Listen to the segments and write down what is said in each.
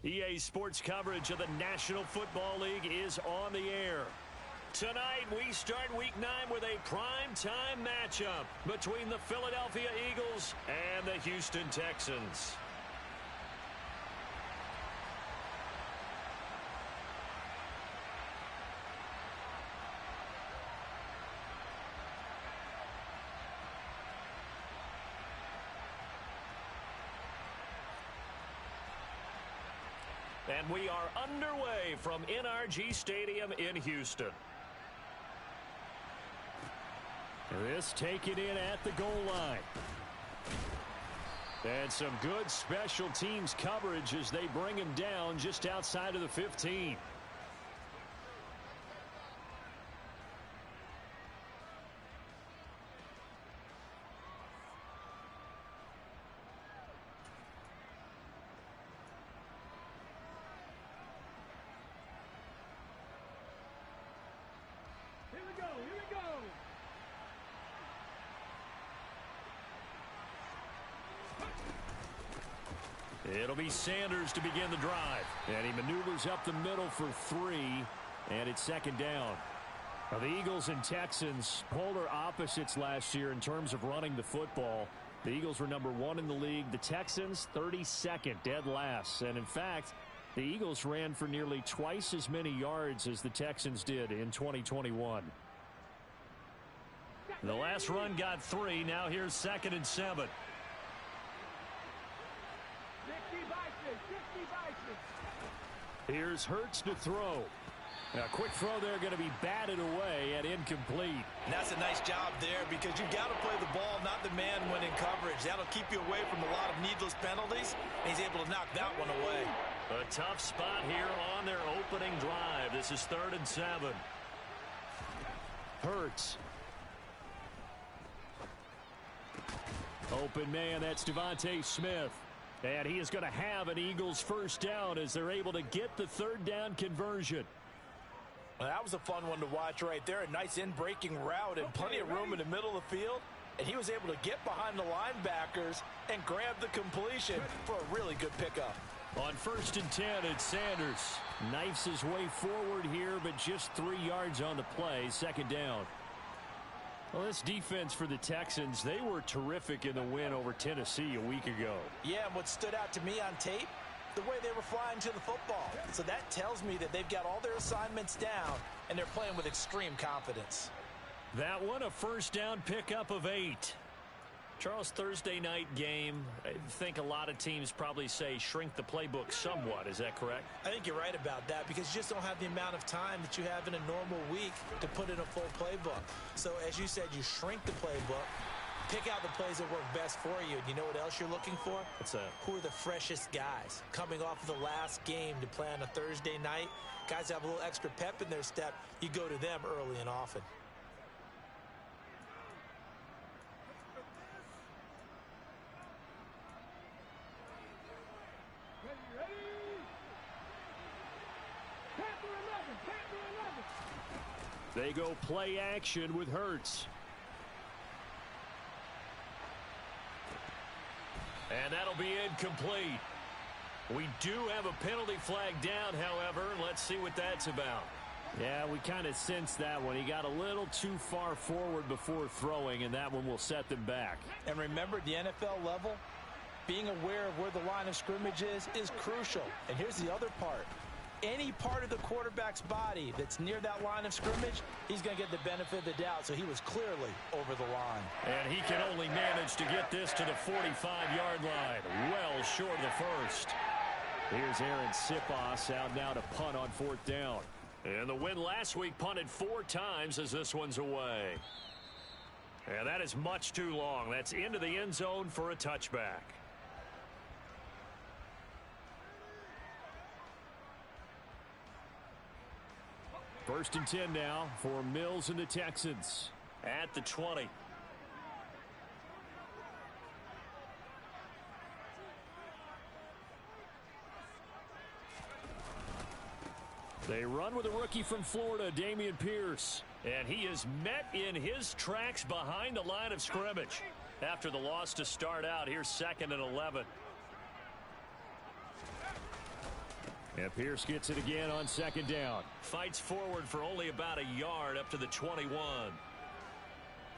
EA Sports coverage of the National Football League is on the air. Tonight, we start Week 9 with a prime-time matchup between the Philadelphia Eagles and the Houston Texans. And we are underway from NRG Stadium in Houston. This taken in at the goal line. And some good special teams coverage as they bring him down just outside of the 15. It'll be Sanders to begin the drive. And he maneuvers up the middle for 3. And it's second down. Now, the Eagles and Texans, polar opposites last year in terms of running the football. The Eagles were number 1 in the league. The Texans, 32nd, dead last. And, in fact, the Eagles ran for nearly twice as many yards as the Texans did in 2021. The last run got 3. Now here's 2nd and 7. Here's Hurts to throw. A quick throw there going to be batted away and incomplete. And that's a nice job there because you've got to play the ball, not the man when in coverage. That'll keep you away from a lot of needless penalties. And he's able to knock that one away. A tough spot here on their opening drive. This is 3rd and 7. Hurts. Open man, that's Devontae Smith. And he is going to have an Eagles first down as they're able to get the 3rd down conversion. Well, that was a fun one to watch right there. A nice in-breaking route and plenty of room in the middle of the field. And he was able to get behind the linebackers and grab the completion for a really good pickup. On 1st and 10, it's Sanders. Knifes his way forward here, but just 3 yards on the play. 2nd down. Well, this defense for the Texans, they were terrific in the win over Tennessee a week ago. Yeah, and what stood out to me on tape, the way they were flying to the football. So that tells me that they've got all their assignments down, and they're playing with extreme confidence. That one, a first down pickup of 8. Charles, Thursday night game, I think a lot of teams probably say shrink the playbook somewhat. Is that correct? I think you're right about that because you just don't have the amount of time that you have in a normal week to put in a full playbook. So, as you said, you shrink the playbook, pick out the plays that work best for you. And you know what else you're looking for? What's that? Who are the freshest guys coming off of the last game to play on a Thursday night? Guys have a little extra pep in their step. You go to them early and often. They go play action with Hurts. And that'll be incomplete. We do have a penalty flag down, however. Let's see what that's about. Yeah, we kind of sensed that one. He got a little too far forward before throwing, and that one will set them back. And remember, at the NFL level, being aware of where the line of scrimmage is crucial. And here's the other part. Any part of the quarterback's body that's near that line of scrimmage, he's going to get the benefit of the doubt. So he was clearly over the line. And he can only manage to get this to the 45-yard line. Well short of the first. Here's Aaron Sipos out now to punt on 4th down. And the win last week punted 4 times as this one's away. And that is much too long. That's into the end zone for a touchback. First and 10 now for Mills and the Texans at the 20. They run with a rookie from Florida, Dameon Pierce. And he is met in his tracks behind the line of scrimmage. After the loss to start out, here's 2nd and 11. And Pierce gets it again on second down. Fights forward for only about a yard up to the 21.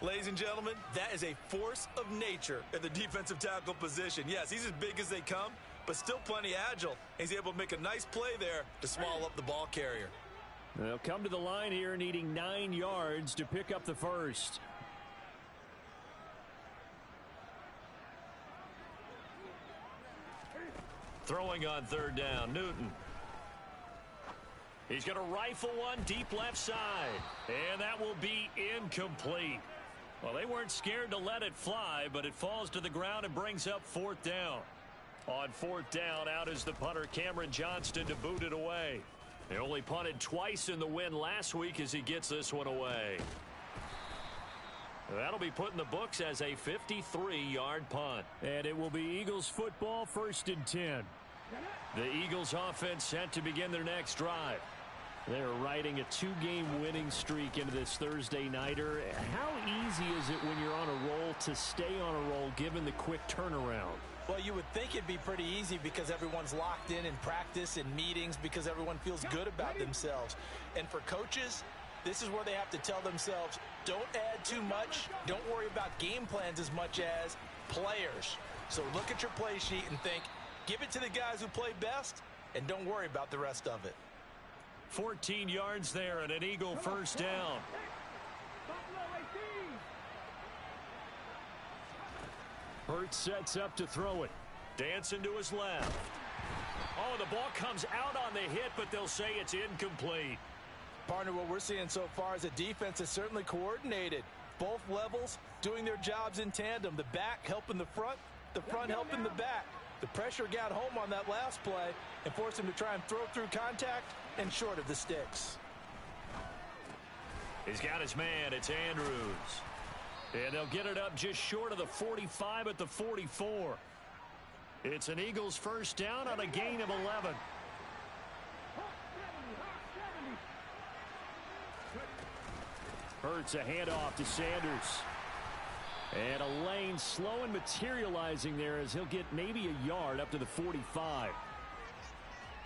Ladies and gentlemen, that is a force of nature at the defensive tackle position. Yes, he's as big as they come, but still plenty agile. He's able to make a nice play there to swallow up the ball carrier. They'll come to the line here needing 9 yards to pick up the first. Throwing on third down, Newton. He's going to rifle one deep left side. And that will be incomplete. Well, they weren't scared to let it fly, but it falls to the ground and brings up fourth down. On fourth down, out is the punter, Cameron Johnston, to boot it away. They only punted twice in the win last week as he gets this one away. That'll be put in the books as a 53-yard punt. And it will be Eagles football, 1st and 10. The Eagles offense set to begin their next drive. They're riding a 2-game winning streak into this Thursday nighter. How easy is it when you're on a roll to stay on a roll given the quick turnaround? Well, you would think it'd be pretty easy because everyone's locked in practice and meetings because everyone feels good about themselves. And for coaches, this is where they have to tell themselves, don't add too much. Don't worry about game plans as much as players. So look at your play sheet and think, give it to the guys who play best, and don't worry about the rest of it. 14 yards there and an Eagle first down. Hurts sets up to throw it. Dancing to his left. Oh, the ball comes out on the hit, but they'll say it's incomplete. Partner, what we're seeing so far is a defense is certainly coordinated. Both levels doing their jobs in tandem. The back helping the front helping the back. The pressure got home on that last play and forced him to try and throw through contact and short of the sticks. He's got his man. It's Andrews. And they'll get it up just short of the 45 at the 44. It's an Eagles first down on a gain of 11. Hurts a handoff to Sanders. And a lane slow and materializing there as he'll get maybe a yard up to the 45.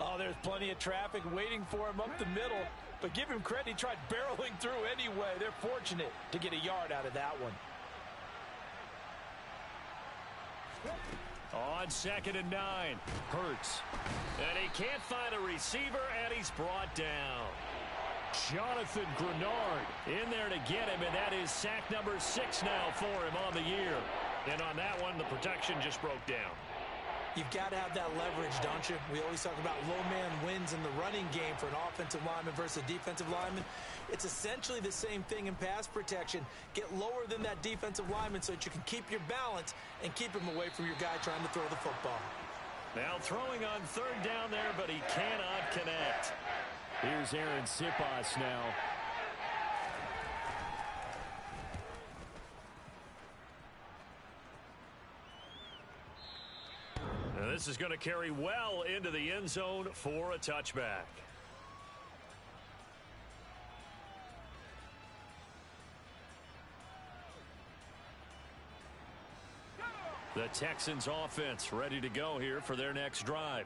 Oh, there's plenty of traffic waiting for him up the middle. But give him credit, he tried barreling through anyway. They're fortunate to get a yard out of that one. On 2nd and 9, Hurts. And he can't find a receiver, and he's brought down. Jonathan Grenard in there to get him, and that is sack number 6 now for him on the year. And on that one, the protection just broke down. You've got to have that leverage, don't you? We always talk about low man wins in the running game for an offensive lineman versus a defensive lineman. It's essentially the same thing in pass protection. Get lower than that defensive lineman so that you can keep your balance and keep him away from your guy trying to throw the football. Now throwing on third down there, but he cannot connect. Here's Aaron Sipas now. Now this is going to carry well into the end zone for a touchback. The Texans offense ready to go here for their next drive.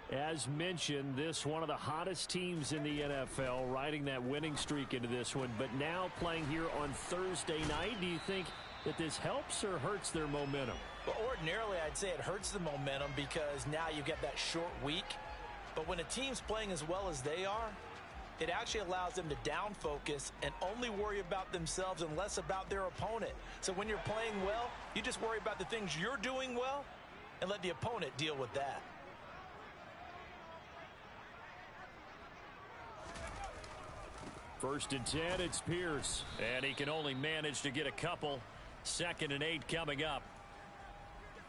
As mentioned, this one of the hottest teams in the NFL, riding that winning streak into this one, but now playing here on Thursday night. Do you think that this helps or hurts their momentum? Well, ordinarily, I'd say it hurts the momentum because now you get that short week. But when a team's playing as well as they are, it actually allows them to down focus and only worry about themselves and less about their opponent. So when you're playing well, you just worry about the things you're doing well and let the opponent deal with that. First and 10, it's Pierce. And he can only manage to get a couple. 2nd and 8 coming up.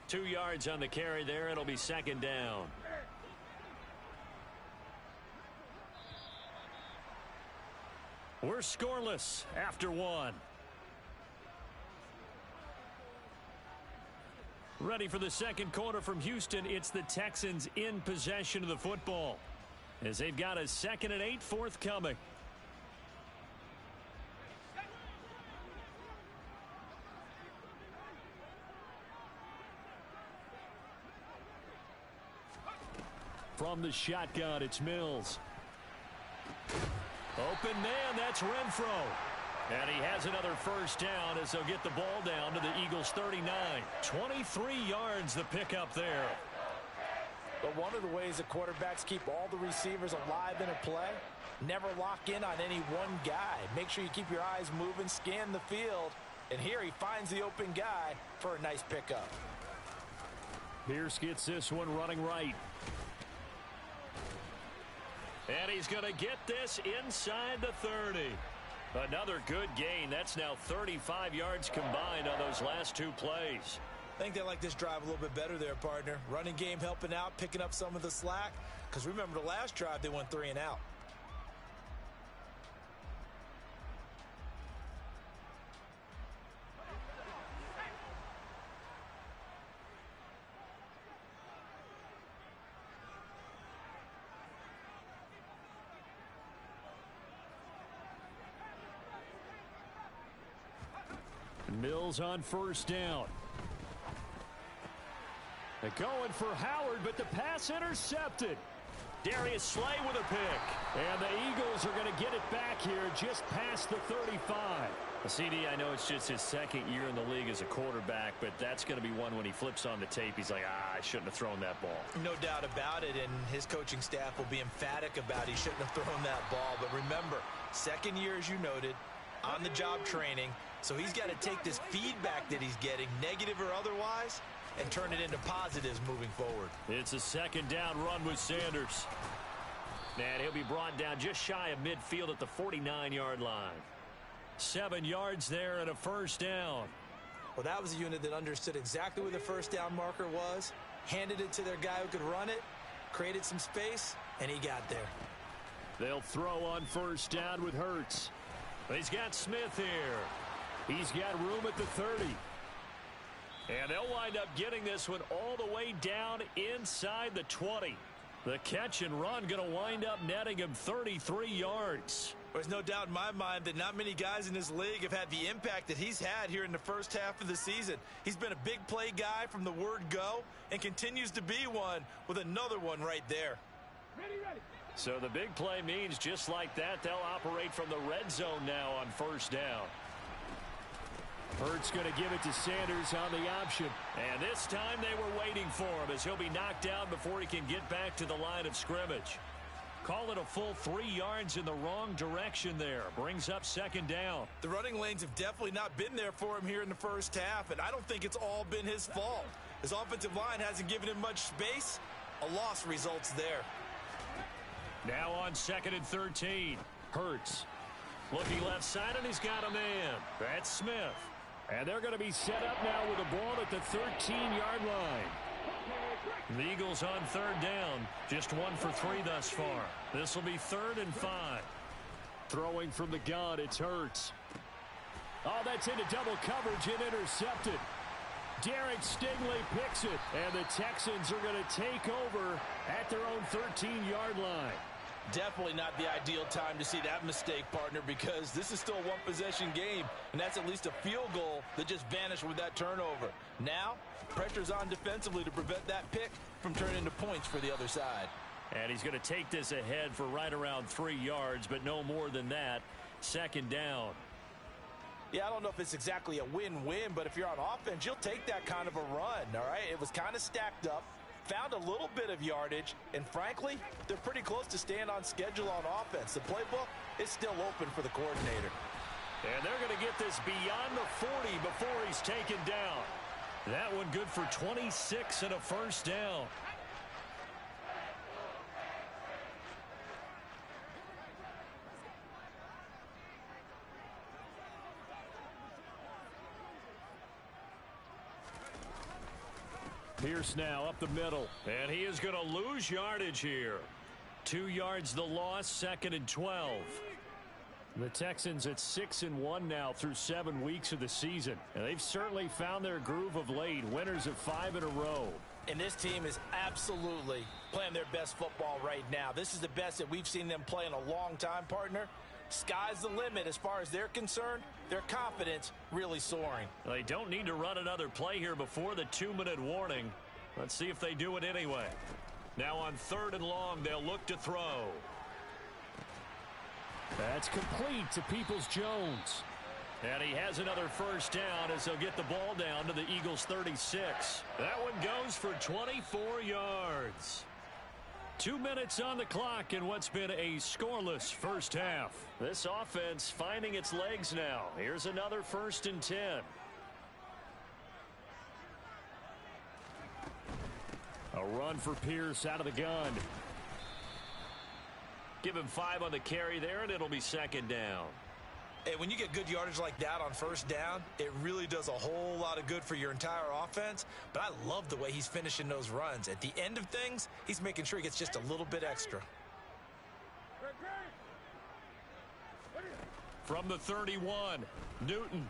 2 yards on the carry there. It'll be 2nd down. We're scoreless after 1. Ready for the second quarter from Houston. It's the Texans in possession of the football as they've got a 2nd and 8 forthcoming. From the shotgun, it's Mills. Open man, that's Renfro. And he has another first down as they'll get the ball down to the Eagles' 39. 23 yards the pickup there. But one of the ways the quarterbacks keep all the receivers alive in a play, never lock in on any one guy. Make sure you keep your eyes moving, scan the field. And here he finds the open guy for a nice pickup. Pierce gets this one running right. And he's going to get this inside the 30. Another good gain. That's now 35 yards combined on those last two plays. I think they like this drive a little bit better there, partner. Running game helping out, picking up some of the slack. Because remember the last drive, they went 3 and out. Mills on first down. They're going for Howard, but the pass intercepted. Darius Slay with a pick. And the Eagles are going to get it back here just past the 35. CD, I know it's just his second year in the league as a quarterback, but that's going to be one when he flips on the tape. He's like, I shouldn't have thrown that ball. No doubt about it, and his coaching staff will be emphatic about he shouldn't have thrown that ball. But remember, second year, as you noted, on-the-job training, so he's got to take this feedback that he's getting, negative or otherwise, and turn it into positives moving forward. It's a second down run with Sanders. And he'll be brought down just shy of midfield at the 49-yard line. 7 yards there and a first down. Well, that was a unit that understood exactly where the first down marker was, handed it to their guy who could run it, created some space, and he got there. They'll throw on first down with Hurts. He's got Smith here. He's got room at the 30. And they'll wind up getting this one all the way down inside the 20. The catch and run going to wind up netting him 33 yards. There's no doubt in my mind that not many guys in this league have had the impact that he's had here in the first half of the season. He's been a big play guy from the word go and continues to be one with another one right there. Ready. So the big play means just like that, they'll operate from the red zone now on first down. Hurts going to give it to Sanders on the option. And this time they were waiting for him as he'll be knocked down before he can get back to the line of scrimmage. Call it a full 3 yards in the wrong direction there. Brings up second down. The running lanes have definitely not been there for him here in the first half, and I don't think it's all been his fault. His offensive line hasn't given him much space. A loss results there. Now on 2nd and 13. Hurts. Looking left side, and he's got a man. That's Smith. And they're going to be set up now with a ball at the 13-yard line. The Eagles on third down. Just 1 for 3 thus far. This will be 3rd and 5. Throwing from the gun, it's Hurts. Oh, that's into double coverage and intercepted. Derek Stingley picks it, and the Texans are going to take over at their own 13-yard line. Definitely not the ideal time to see that mistake, partner, because this is still a one-possession game, and that's at least a field goal that just vanished with that turnover. Now, pressure's on defensively to prevent that pick from turning into points for the other side. And he's going to take this ahead for right around 3 yards, but no more than that. Second down. Yeah, I don't know if it's exactly a win-win, but if you're on offense, you'll take that kind of a run, all right? It was kind of stacked up, found a little bit of yardage, and frankly, they're pretty close to staying on schedule on offense. The playbook is still open for the coordinator. And they're going to get this beyond the 40 before he's taken down. That one good for 26 and a first down. Pierce now up the middle. And he is going to lose yardage here. 2 yards the loss, 2nd and 12. The Texans at 6-1 now through 7 weeks of the season. And they've certainly found their groove of late. Winners of 5 in a row. And this team is absolutely playing their best football right now. This is the best that we've seen them play in a long time, partner. Sky's the limit as far as they're concerned. Their confidence really soaring. They don't need to run another play here before the 2-minute warning. Let's see if they do it anyway. Now on 3rd and long, they'll look to throw. That's complete to Peoples-Jones. And he has another first down as they'll get the ball down to the Eagles' 36. That one goes for 24 yards. 2 minutes on the clock in what's been a scoreless first half. This offense finding its legs now. Here's another 1st and 10. A run for Pierce out of the gun. Give him 5 on the carry there, and it'll be 2nd down. Hey, when you get good yardage like that on 1st down, it really does a whole lot of good for your entire offense. But I love the way he's finishing those runs. At the end of things, he's making sure he gets just a little bit extra. From the 31, Newton.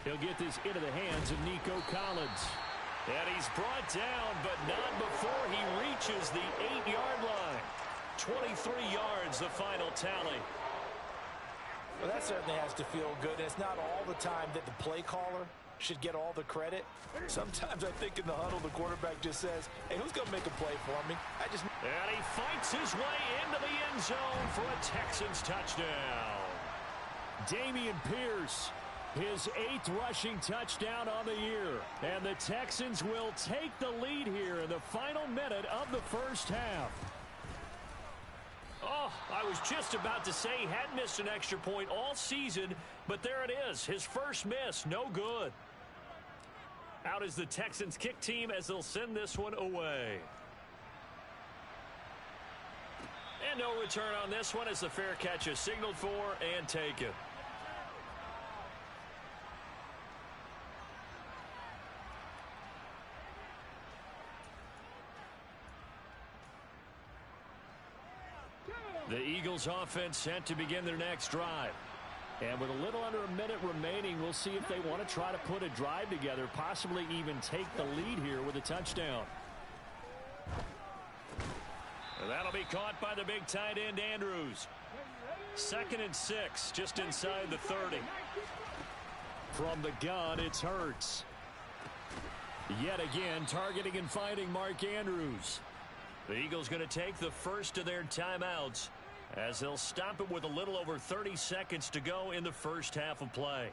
He'll get this into the hands of Nico Collins. And he's brought down, but not before he reaches the 8-yard line. 23 yards, the final tally. Well, that certainly has to feel good. And it's not all the time that the play caller should get all the credit. Sometimes I think in the huddle, the quarterback just says, hey, who's going to make a play for me? And he fights his way into the end zone for a Texans touchdown. Dameon Pierce, his 8th rushing touchdown on the year. And the Texans will take the lead here in the final minute of the first half. Oh, I was just about to say he hadn't missed an extra point all season, but there it is. His first miss, no good. Out is the Texans kick team as they'll send this one away. And no return on this one as the fair catch is signaled for and taken. The Eagles offense set to begin their next drive. And with a little under a minute remaining, we'll see if they want to try to put a drive together, possibly even take the lead here with a touchdown. And that'll be caught by the big tight end, Andrews. 2nd and 6, just inside the 30. From the gun, it's Hurts. Yet again, targeting and finding Mark Andrews. The Eagles going to take the first of their timeouts as they'll stop it with a little over 30 seconds to go in the first half of play.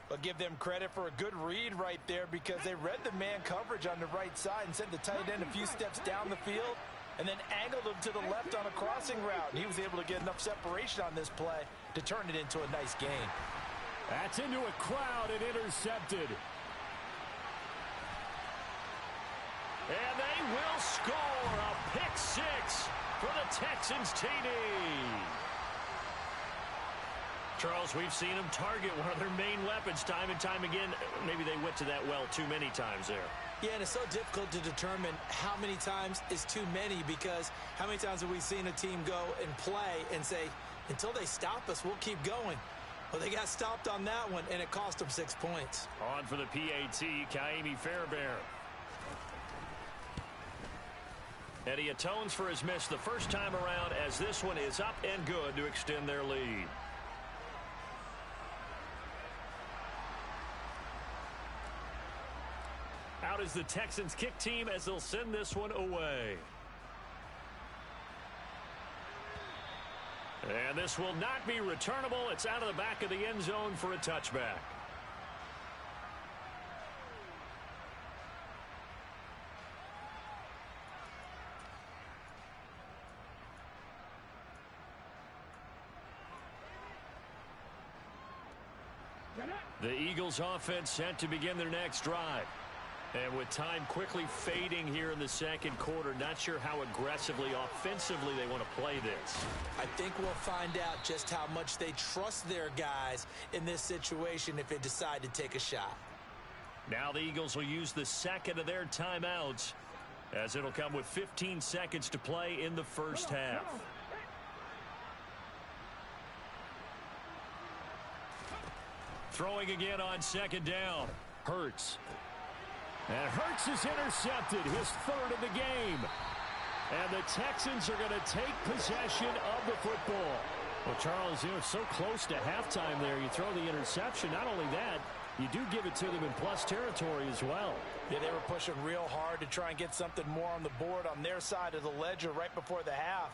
I'll give them credit for a good read right there because they read the man coverage on the right side and sent the tight end a few steps down the field and then angled him to the left on a crossing route. And he was able to get enough separation on this play to turn it into a nice gain. That's into a crowd and intercepted. And they will score a pick 6 for the Texans TD. Charles, we've seen them target one of their main weapons time and time again. Maybe they went to that well too many times there. Yeah, and it's so difficult to determine how many times is too many because how many times have we seen a team go and play and say, until they stop us, we'll keep going. Well, they got stopped on that one, and it cost them 6 points. On for the PAT, Kaimi Fairbairn. And he atones for his miss the first time around as this one is up and good to extend their lead. Out is the Texans kick team as they'll send this one away. And this will not be returnable. It's out of the back of the end zone for a touchback. The Eagles offense set to begin their next drive. And with time quickly fading here in the second quarter, not sure how aggressively, offensively they want to play this. I think we'll find out just how much they trust their guys in this situation if they decide to take a shot. Now the Eagles will use the second of their timeouts as it'll come with 15 seconds to play in the first half. Throwing again on second down. Hurts. And Hurts is intercepted, his 3rd of the game. And the Texans are going to take possession of the football. Well, Charles, so close to halftime there. You throw the interception. Not only that, you do give it to them in plus territory as well. Yeah, they were pushing real hard to try and get something more on the board on their side of the ledger right before the half.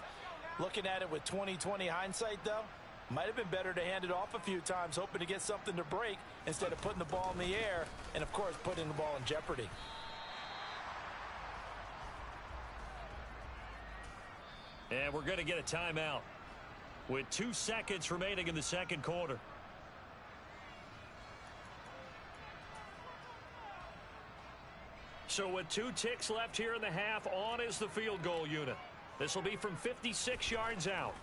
Looking at it with 20/20 hindsight, though, might have been better to hand it off a few times, hoping to get something to break instead of putting the ball in the air and, of course, putting the ball in jeopardy. And we're going to get a timeout with 2 seconds remaining in the second quarter. So with 2 ticks left here in the half, on is the field goal unit. This will be from 56 yards out.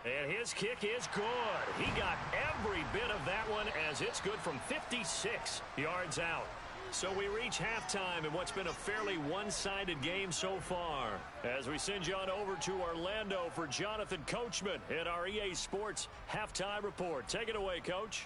And his kick is good. He got every bit of that one as it's good from 56 yards out. So we reach halftime in what's been a fairly one-sided game so far. As we send you on over to Orlando for Jonathan Coachman at our EA Sports Halftime Report. Take it away, Coach.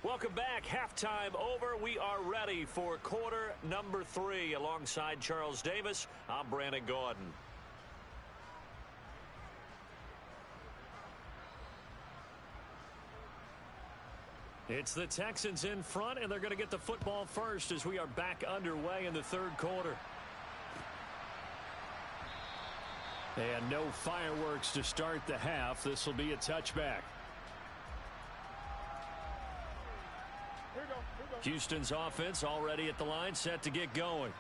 Welcome back. Halftime over. We are ready for quarter number 3. Alongside Charles Davis, I'm Brandon Gordon. It's the Texans in front, and they're going to get the football first as we are back underway in the third quarter. And no fireworks to start the half. This will be a touchback. Houston's offense already at the line, set to get going.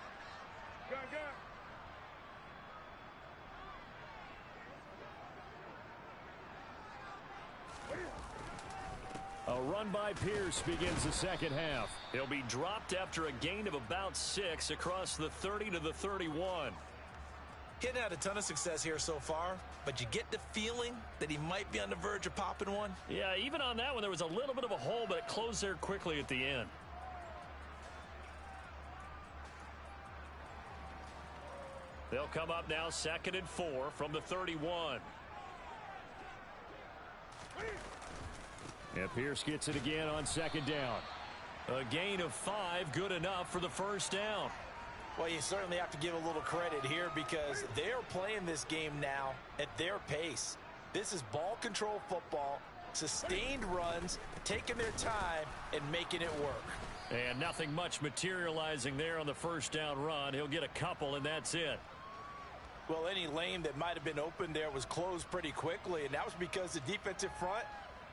A run by Pierce begins the second half. He'll be dropped after a gain of about 6 across the 30 to the 31. He hadn't had a ton of success here so far, but you get the feeling that he might be on the verge of popping one. Yeah, even on that one, there was a little bit of a hole, but it closed there quickly at the end. They'll come up now 2nd and 4 from the 31. And Pierce gets it again on 2nd down. A gain of 5, good enough for the first down. Well, you certainly have to give a little credit here because they're playing this game now at their pace. This is ball control football, sustained runs, taking their time, and making it work. And nothing much materializing there on the first down run. He'll get a couple, and that's it. Well, any lane that might have been open there was closed pretty quickly, and that was because the defensive front,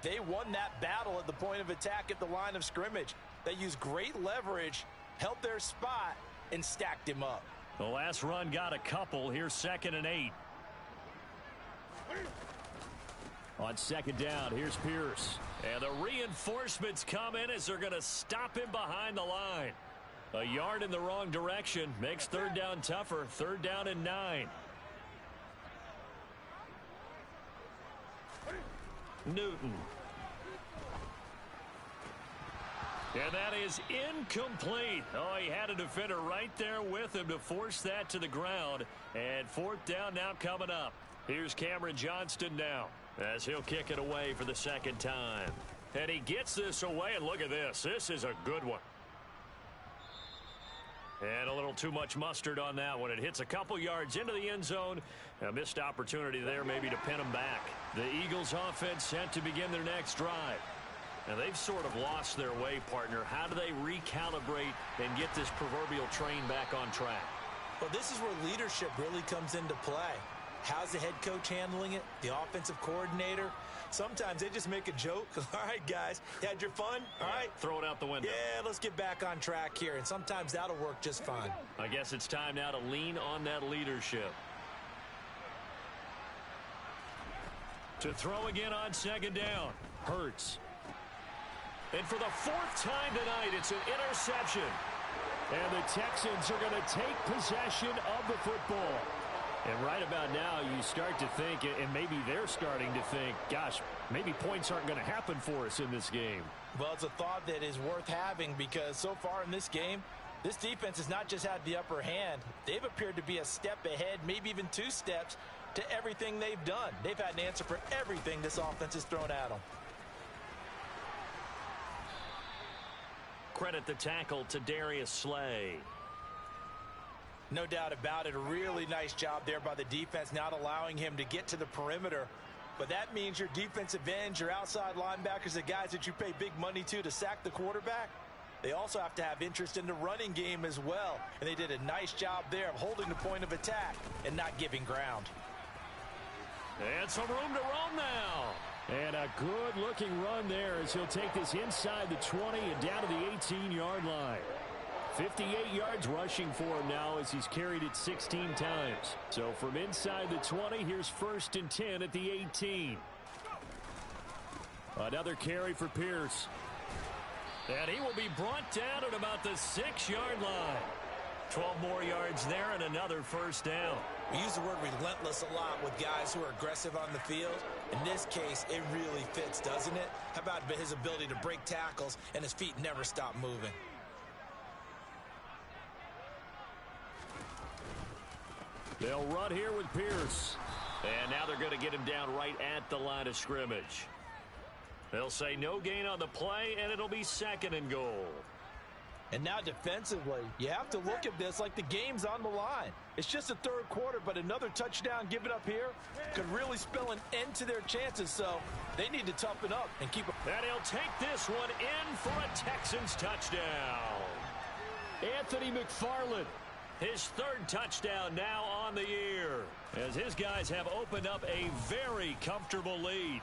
they won that battle at the point of attack at the line of scrimmage. They used great leverage, held their spot, and stacked him up. The last run got a couple. Here's 2nd and 8. On 2nd down, here's Pierce. And the reinforcements come in as they're going to stop him behind the line. A yard in the wrong direction makes 3rd down tougher. 3rd down and 9. Newton. And that is incomplete. Oh, he had a defender right there with him to force that to the ground. And 4th down now coming up. Here's Cameron Johnston now as he'll kick it away for the 2nd time. And he gets this away, and look at this. This is a good one. And a little too much mustard on that one. It hits a couple yards into the end zone. A missed opportunity there maybe to pin him back. The Eagles offense set to begin their next drive. And they've sort of lost their way, partner. How do they recalibrate and get this proverbial train back on track? Well, this is where leadership really comes into play. How's the head coach handling it? The offensive coordinator? Sometimes they just make a joke. All right, guys, you had your fun? All right. Throw it out the window. Yeah, let's get back on track here. And sometimes that'll work just fine. I guess it's time now to lean on that leadership. To throw again on 2nd down. Hurts. And for the 4th time tonight, it's an interception. And the Texans are going to take possession of the football. And right about now, you start to think, and maybe they're starting to think, gosh, maybe points aren't going to happen for us in this game. Well, it's a thought that is worth having because so far in this game, this defense has not just had the upper hand. They've appeared to be a step ahead, maybe even 2 steps, to everything they've done. They've had an answer for everything this offense has thrown at them. Credit the tackle to Darius Slay. No doubt about it. A really nice job there by the defense, not allowing him to get to the perimeter. But that means your defensive ends, your outside linebackers, the guys that you pay big money to sack the quarterback, they also have to have interest in the running game as well. And they did a nice job there of holding the point of attack and not giving ground. And some room to roam now. And a good-looking run there as he'll take this inside the 20 and down to the 18-yard line. 58 yards rushing for him now as he's carried it 16 times. So from inside the 20, here's 1st and 10 at the 18. Another carry for Pierce. And he will be brought down at about the 6-yard line. 12 more yards there and another first down. We use the word relentless a lot with guys who are aggressive on the field. In this case, it really fits, doesn't it? How about his ability to break tackles and his feet never stop moving? They'll run here with Pierce. And now they're going to get him down right at the line of scrimmage. They'll say no gain on the play, and it'll be 2nd and goal. And now defensively, you have to look at this like the game's on the line. It's just the 3rd quarter, but another touchdown given up here could really spell an end to their chances. So they need to toughen up and keep. And he'll take this one in for a Texans touchdown. Anthony McFarland. His 3rd touchdown now on the year, as his guys have opened up a very comfortable lead.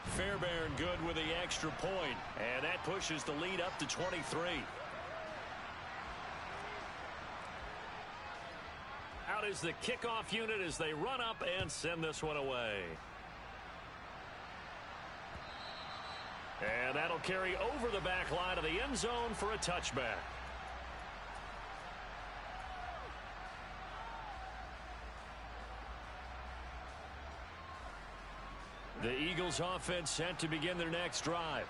Fairbairn good with the extra point, and that pushes the lead up to 23. Out is the kickoff unit as they run up and send this one away. And that'll carry over the back line of the end zone for a touchback. The Eagles offense set to begin their next drive.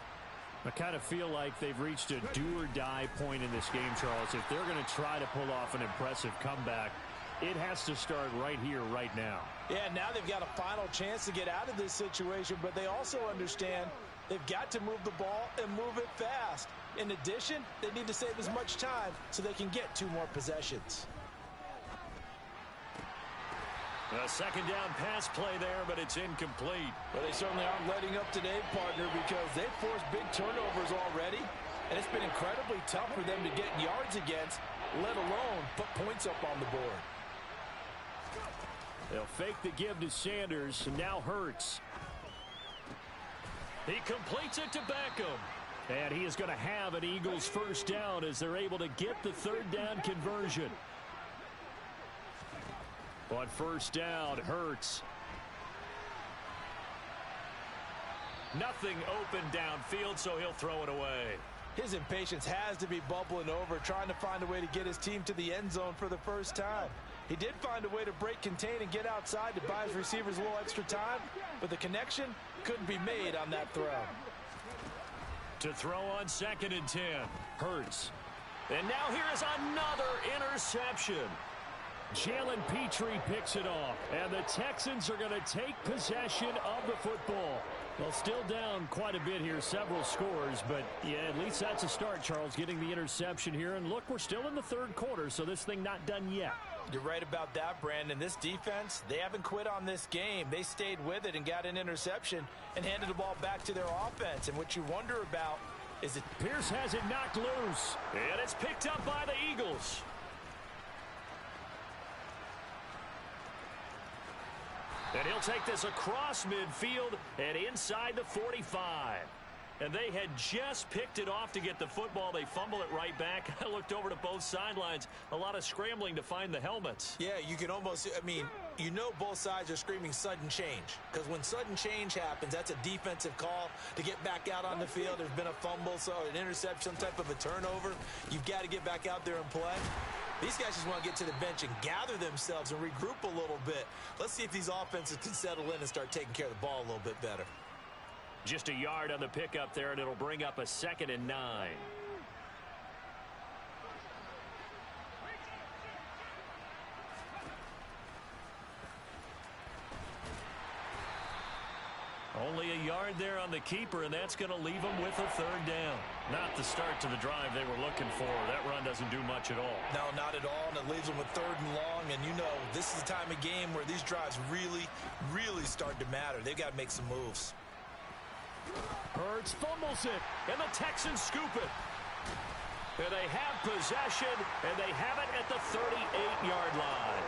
I kind of feel like they've reached a do-or-die point in this game, Charles. If they're going to try to pull off an impressive comeback, it has to start right here, right now. Yeah, now they've got a final chance to get out of this situation, but they also understand they've got to move the ball and move it fast. In addition, they need to save as much time so they can get 2 more possessions. A 2nd down pass play there, but it's incomplete. Well, they certainly aren't letting up today, partner, because they've forced big turnovers already, and it's been incredibly tough for them to get yards against, let alone put points up on the board. They'll fake the give to Sanders, and now Hurts. He completes it to Beckham. And he is going to have an Eagles 1st down as they're able to get the 3rd down conversion. On 1st down, Hurts. Nothing open downfield, so he'll throw it away. His impatience has to be bubbling over, trying to find a way to get his team to the end zone for the first time. He did find a way to break contain and get outside to buy his receivers a little extra time, but the connection couldn't be made on that throw. To throw on 2nd and 10. Hurts. And now here is another interception. Jalen Petrie picks it off, and the Texans are going to take possession of the football. Well, still down quite a bit here, several scores, but yeah, at least that's a start, Charles, getting the interception here. And look, we're still in the 3rd quarter, so this thing not done yet. You're right about that, Brandon. This defense, they haven't quit on this game. They stayed with it and got an interception and handed the ball back to their offense. And what you wonder about is that Pierce has it knocked loose. And it's picked up by the Eagles. And he'll take this across midfield and inside the 45. And they had just picked it off to get the football. They fumble it right back. I looked over to both sidelines. A lot of scrambling to find the helmets. Yeah, you can almost, you know both sides are screaming sudden change. Because when sudden change happens, that's a defensive call to get back out on the field. There's been a fumble, so an interception, some type of a turnover. You've got to get back out there and play. These guys just want to get to the bench and gather themselves and regroup a little bit. Let's see if these offenses can settle in and start taking care of the ball a little bit better. Just a yard on the pickup there, and it'll bring up a 2nd and 9. yard there on the keeper, and that's going to leave them with a third down. Not the start to the drive they were looking for. That run doesn't do much at all. No, not at all, and it leaves them with third and long. And you know, this is the time of game where these drives really, really start to matter. They've got to make some moves. Hurts fumbles it, and the Texans scoop it. And they have possession, and they have it at the 38-yard line.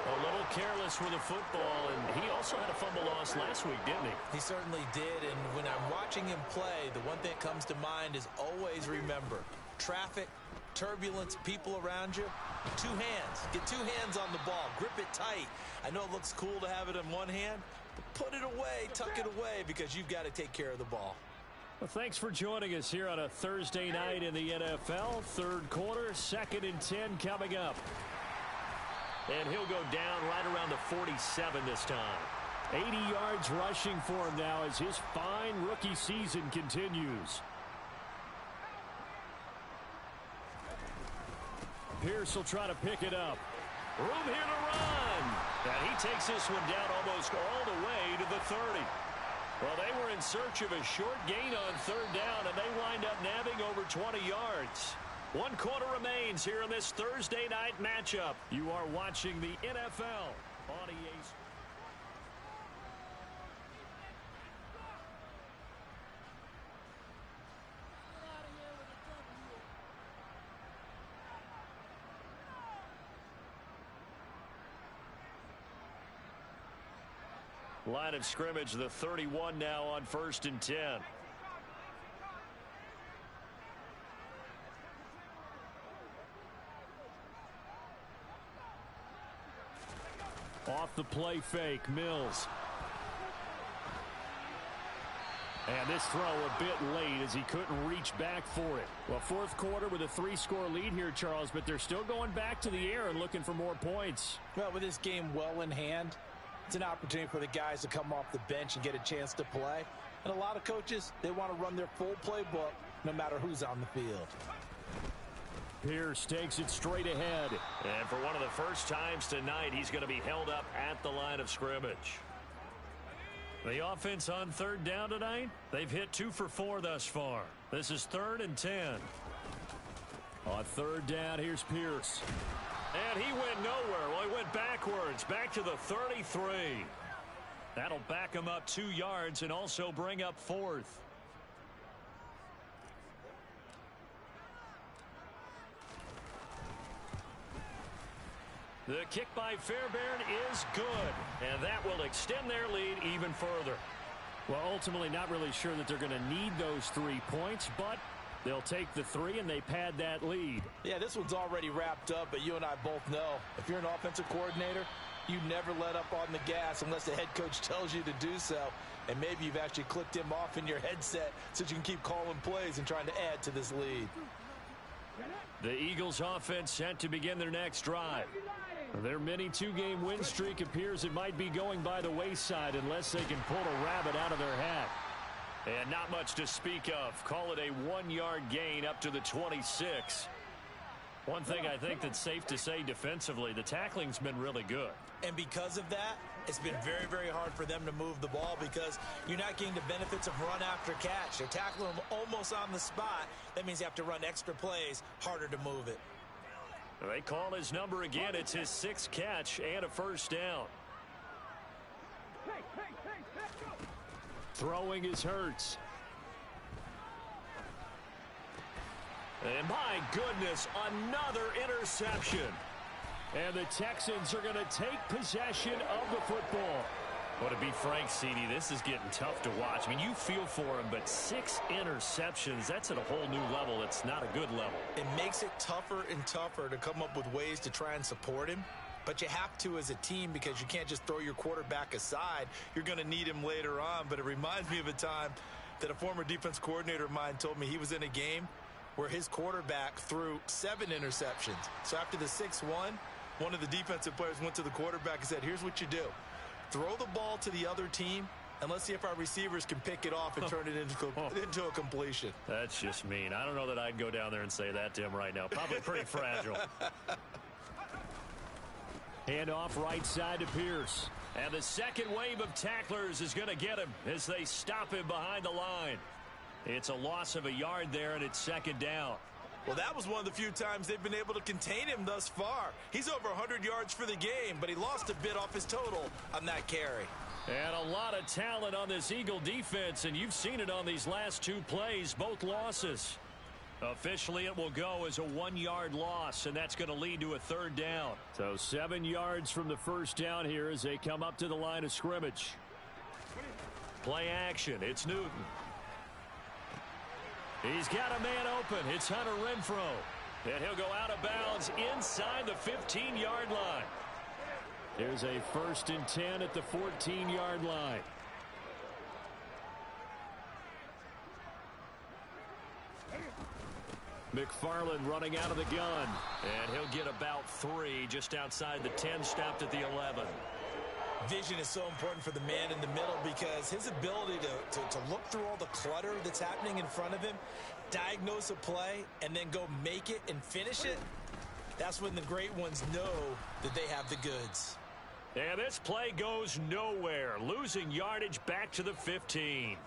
A little careless with the football, and he also had a fumble loss last week, didn't he? He certainly did, and when I'm watching him play, the one thing that comes to mind is always remember, traffic, turbulence, people around you, two hands. Get two hands on the ball. Grip it tight. I know it looks cool to have it in one hand, but put it away, tuck it away, because you've got to take care of the ball. Well, thanks for joining us here on a Thursday night in the NFL. Third quarter, 2nd and 10 coming up. And he'll go down right around the 47 this time. 80 yards rushing for him now as his fine rookie season continues. Pierce will try to pick it up. Room here to run. And he takes this one down almost all the way to the 30. Well, they were in search of a short gain on third down, and they wind up nabbing over 20 yards. 1 quarter remains here in this Thursday night matchup. You are watching the NFL on EA. Line of scrimmage, the 31 now on 1st and 10. Off the play fake, Mills. And this throw a bit late as he couldn't reach back for it. Well, 4th quarter with a 3-score lead here, Charles, but they're still going back to the air and looking for more points. Well, with this game well in hand, it's an opportunity for the guys to come off the bench and get a chance to play. And a lot of coaches, they want to run their full playbook no matter who's on the field. Pierce takes it straight ahead. And for one of the first times tonight, he's going to be held up at the line of scrimmage. The offense on 3rd down tonight, they've hit 2 for 4 thus far. This is 3rd and 10. On 3rd down, here's Pierce. And he went nowhere. Well, he went backwards, back to the 33. That'll back him up 2 yards and also bring up 4th. The kick by Fairbairn is good, and that will extend their lead even further. Well, ultimately not really sure that they're going to need those 3 points, but they'll take the 3 and they pad that lead. Yeah, this one's already wrapped up, but you and I both know if you're an offensive coordinator, you never let up on the gas unless the head coach tells you to do so. And maybe you've actually clicked him off in your headset so you can keep calling plays and trying to add to this lead. The Eagles offense set to begin their next drive. Their mini 2-game win streak appears it might be going by the wayside unless they can pull a rabbit out of their hat. And not much to speak of. Call it a 1-yard gain up to the 26. One thing I think that's safe to say defensively, the tackling's been really good. And because of that, it's been very, very hard for them to move the ball because you're not getting the benefits of run after catch. They're tackling them almost on the spot. That means you have to run extra plays, harder to move it. They call his number again. It's his 6th catch and a 1st down. Throwing is Hurts. And my goodness, another interception. And the Texans are going to take possession of the football. Well, to be frank, CD, this is getting tough to watch. I mean, you feel for him, but 6 interceptions, that's at a whole new level. It's not a good level. It makes it tougher and tougher to come up with ways to try and support him. But you have to as a team because you can't just throw your quarterback aside. You're going to need him later on. But it reminds me of a time that a former defense coordinator of mine told me he was in a game where his quarterback threw 7 interceptions. So after the 6-1, one of the defensive players went to the quarterback and said, here's what you do. Throw the ball to the other team, and let's see if our receivers can pick it off and turn it into a completion. That's just mean. I don't know that I'd go down there and say that to him right now. Probably pretty fragile. Hand off right side to Pierce. And the second wave of tacklers is going to get him as they stop him behind the line. It's a loss of a yard there, and it's second down. Well, that was one of the few times they've been able to contain him thus far. He's over 100 yards for the game, but he lost a bit off his total on that carry. And a lot of talent on this Eagle defense, and you've seen it on these last two plays, both losses. Officially, it will go as a 1-yard loss, and that's going to lead to a third down. So 7 yards from the first down here as they come up to the line of scrimmage. Play action. It's Newton. He's got a man open. It's Hunter Renfrow. And he'll go out of bounds inside the 15-yard line. Here's a 1st and 10 at the 14-yard line. McFarland running out of the gun. And he'll get about 3 just outside the 10, stopped at the 11. Vision is so important for the man in the middle because his ability to look through all the clutter that's happening in front of him, diagnose a play, and then go make it and finish it, that's when the great ones know that they have the goods. And this play goes nowhere, losing yardage back to the 15.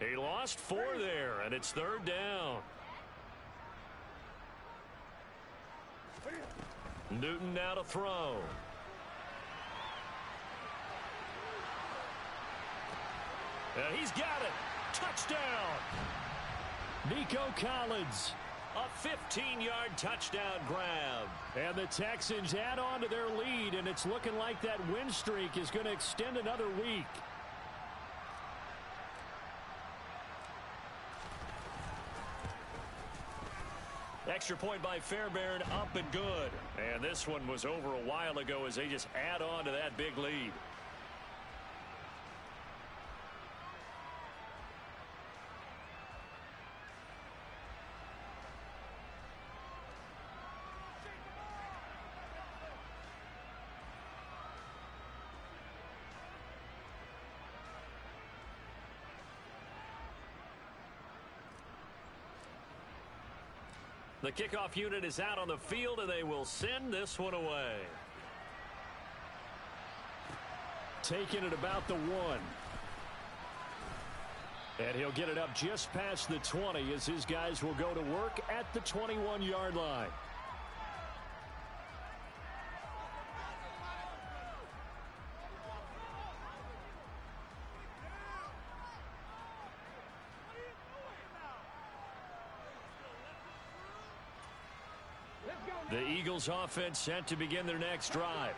He lost 4 there, and it's third down. Newton now to throw. And he's got it. Touchdown. Nico Collins. A 15-yard touchdown grab. And the Texans add on to their lead, and it's looking like that win streak is going to extend another week. Extra point by Fairbairn, up and good. And this one was over a while ago as they just add on to that big lead. The kickoff unit is out on the field, and they will send this one away. Taking it about the 1. And he'll get it up just past the 20 as his guys will go to work at the 21-yard line. The Eagles offense set to begin their next drive.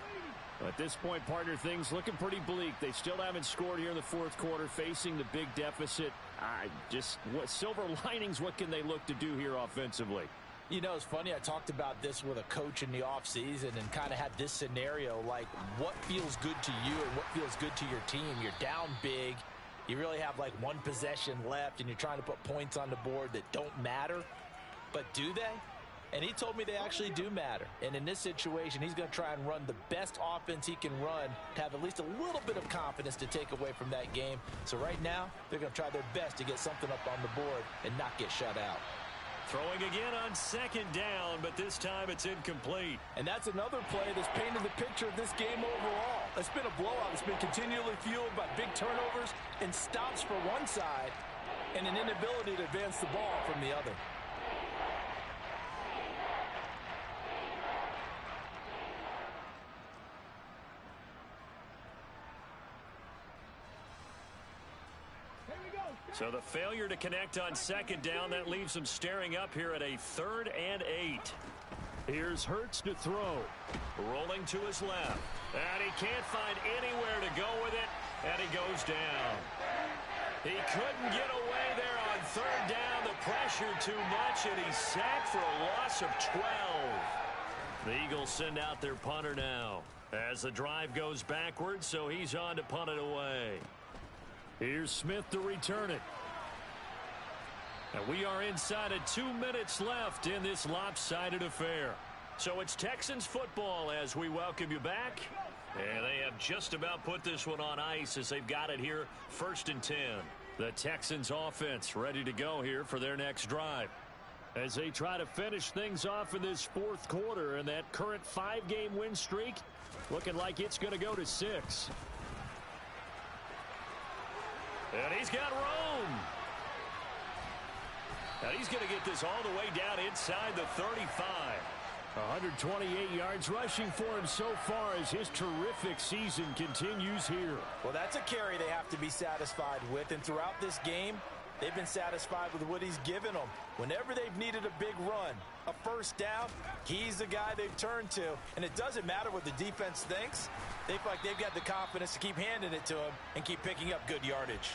At this point, partner, things looking pretty bleak. They still haven't scored here in the fourth quarter, facing the big deficit. What silver linings, what can they look to do here offensively? You know, it's funny, I talked about this with a coach in the offseason and kind of had this scenario, like what feels good to you and what feels good to your team. You're down big. You really have like one possession left, and you're trying to put points on the board that don't matter. But do they? And he told me they actually do matter. And in this situation, he's going to try and run the best offense he can run to have at least a little bit of confidence to take away from that game. So right now, they're going to try their best to get something up on the board and not get shut out. Throwing again on second down, but this time it's incomplete. And that's another play that's painted the picture of this game overall. It's been a blowout. It's been continually fueled by big turnovers and stops for one side and an inability to advance the ball from the other. So the failure to connect on second down, that leaves them staring up here at a 3rd and 8. Here's Hurts to throw. Rolling to his left. And he can't find anywhere to go with it, and he goes down. He couldn't get away there on third down. The pressure too much, and he's sacked for a loss of 12. The Eagles send out their punter now as the drive goes backwards, so he's on to punt it away. Here's Smith to return it. And we are inside of 2 minutes left in this lopsided affair. So it's Texans football as we welcome you back. And they have just about put this one on ice as they've got it here 1st and 10. The Texans offense ready to go here for their next drive. As they try to finish things off in this fourth quarter, and that current 5-game win streak looking like it's going to go to 6. And he's got room. And he's going to get this all the way down inside the 35. 128 yards rushing for him so far as his terrific season continues here. Well, that's a carry they have to be satisfied with. And throughout this game, they've been satisfied with what he's given them. Whenever they've needed a big run, a first down, he's the guy they've turned to. And it doesn't matter what the defense thinks. They feel like they've got the confidence to keep handing it to him and keep picking up good yardage.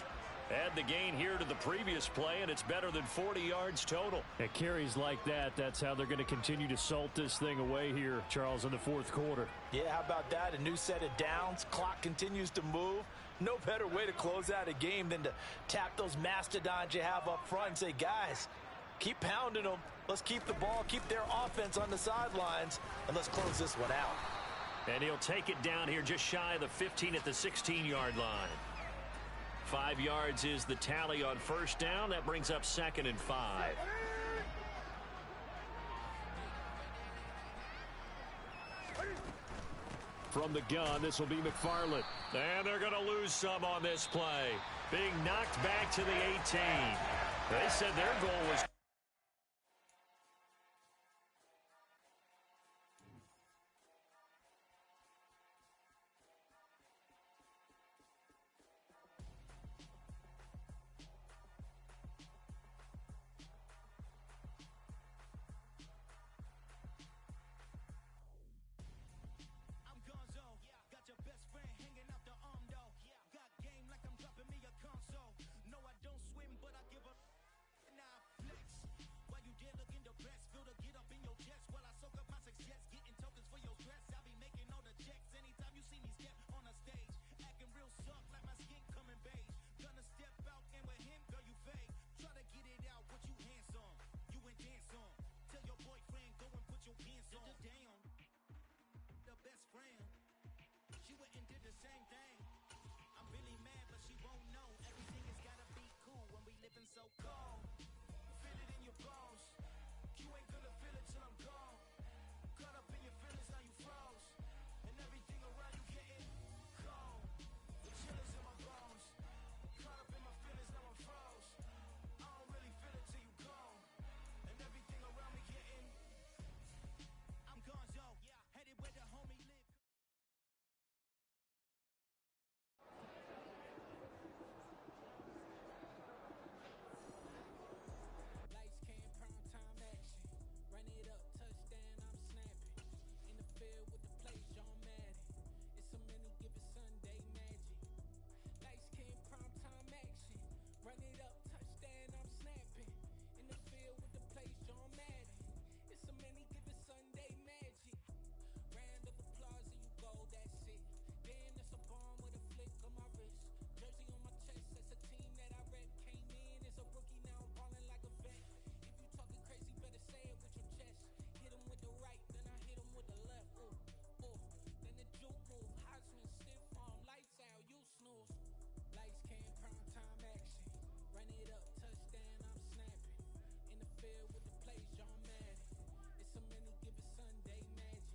Add the gain here to the previous play, and it's better than 40 yards total. At carries like that, that's how they're going to continue to salt this thing away here, Charles, in the fourth quarter. Yeah, how about that? A new set of downs. Clock continues to move. No better way to close out a game than to tap those mastodons you have up front and say, guys, keep pounding them. Let's keep the ball, keep their offense on the sidelines, and let's close this one out. And he'll take it down here just shy of the 15 at the 16-yard line. 5 yards is the tally on first down. That brings up 2nd and 5. From the gun, this will be McFarland. And they're going to lose some on this play. Being knocked back to the 18. They said their goal was... She went and did the same thing. I'm really mad, but she won't know. Everything has gotta be cool when we living so cold.